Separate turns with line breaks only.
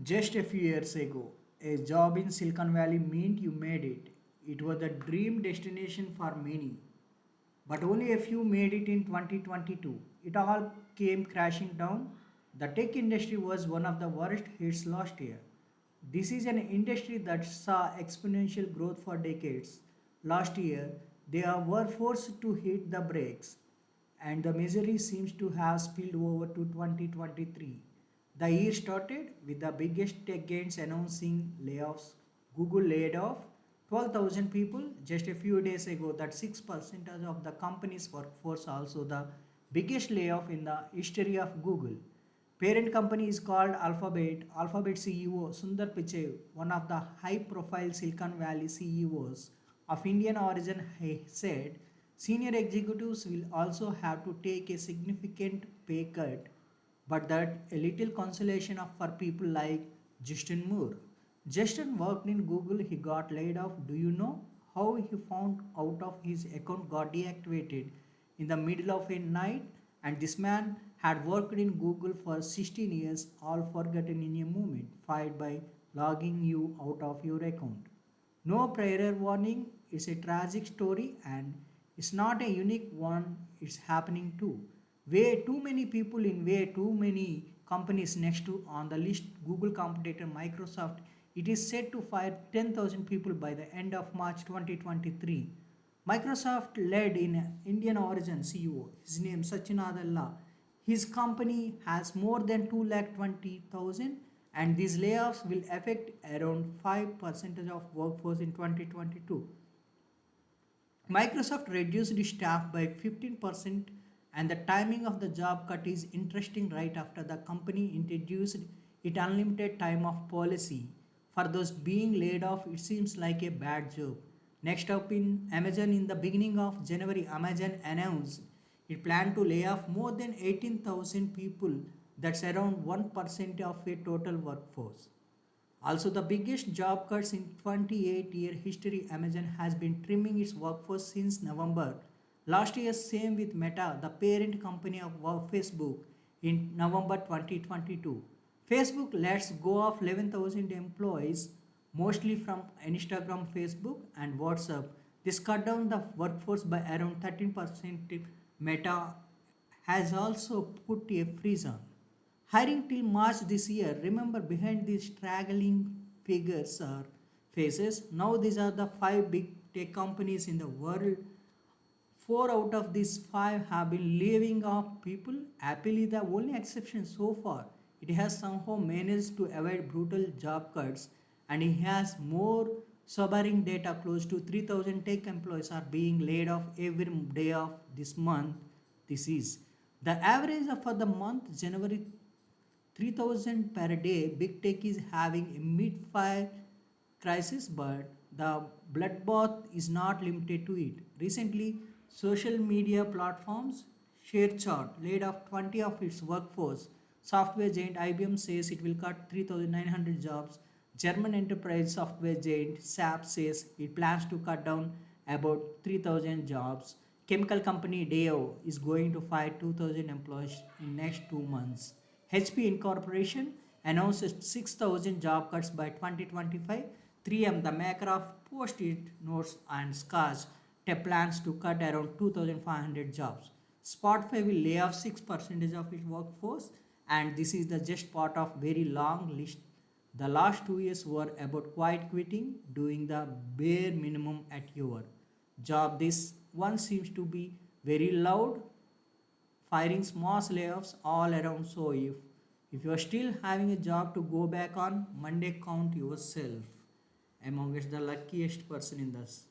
Just a few years ago, a job in Silicon Valley meant you made it. It was a dream destination for many, but only a few made it in 2022. It all came crashing down. The tech industry was one of the worst hits last year. This is an industry that saw exponential growth for decades. Last year, they were forced to hit the brakes, and the misery seems to have spilled over to 2023. The year started with the biggest tech giants announcing layoffs. Google laid off 12,000 people just a few days ago. That 6% of the company's workforce, also the biggest layoff in the history of Google. Parent company is called Alphabet. Alphabet CEO Sundar Pichai, one of the high-profile Silicon Valley CEOs of Indian origin, said senior executives will also have to take a significant pay cut, but that a little consolation for people like Justin Moore. Justin worked in Google, he got laid off. Do you know how he found out of his account got deactivated in the middle of a night? And this man had worked in Google for 16 years, all forgotten in a moment, fired by logging you out of your account. No prior warning, it's a tragic story and it's not a unique one, it's happening too. Way too many people in way too many companies next to on the list. Google competitor Microsoft, it is set to fire 10,000 people by the end of March 2023. Microsoft led in Indian origin CEO, his name Sachin Adalla. His company has more than 2,20,000 and these layoffs will affect around 5% of workforce in 2022. Microsoft reduced its staff by 15%, and the timing of the job cut is interesting right after the company introduced its unlimited time off policy. For those being laid off, it seems like a bad job. Next up in Amazon, in the beginning of January, Amazon announced it planned to lay off more than 18,000 people. That's around 1% of a total workforce. Also, the biggest job cuts in 28-year history, Amazon has been trimming its workforce since November. Last year, same with Meta, the parent company of Facebook, in November 2022. Facebook lets go of 11,000 employees, mostly from Instagram, Facebook, and WhatsApp. This cut down the workforce by around 13%. Meta has also put a freeze on hiring till March this year. Remember, behind these straggling figures are faces. Now, these are the five big tech companies in the world. Four out of these five have been laying off people. Happily, the only exception so far. It has somehow managed to avoid brutal job cuts, and it has more sobering data. Close to 3,000 tech employees are being laid off every day of this month. This is the average for the month January, 3,000 per day. Big tech is having a mid-fire crisis, but the bloodbath is not limited to it. Recently, social media platforms ShareChat laid off 20 of its workforce. Software giant IBM says it will cut 3,900 jobs. German enterprise software giant SAP says it plans to cut down about 3,000 jobs. Chemical company Dow is going to fire 2,000 employees in next 2 months. HP Incorporation announced 6,000 job cuts by 2025. 3M, the maker of Post-it notes and Scotch, plans to cut around 2,500 jobs. Spotify will lay off 6% of its workforce, and this is the just part of very long list. The last 2 years were about quiet quitting, doing the bare minimum at your job. This one seems to be very loud, firing mass layoffs all around. So if you are still having a job to go back on Monday, count yourself amongst the luckiest person in this.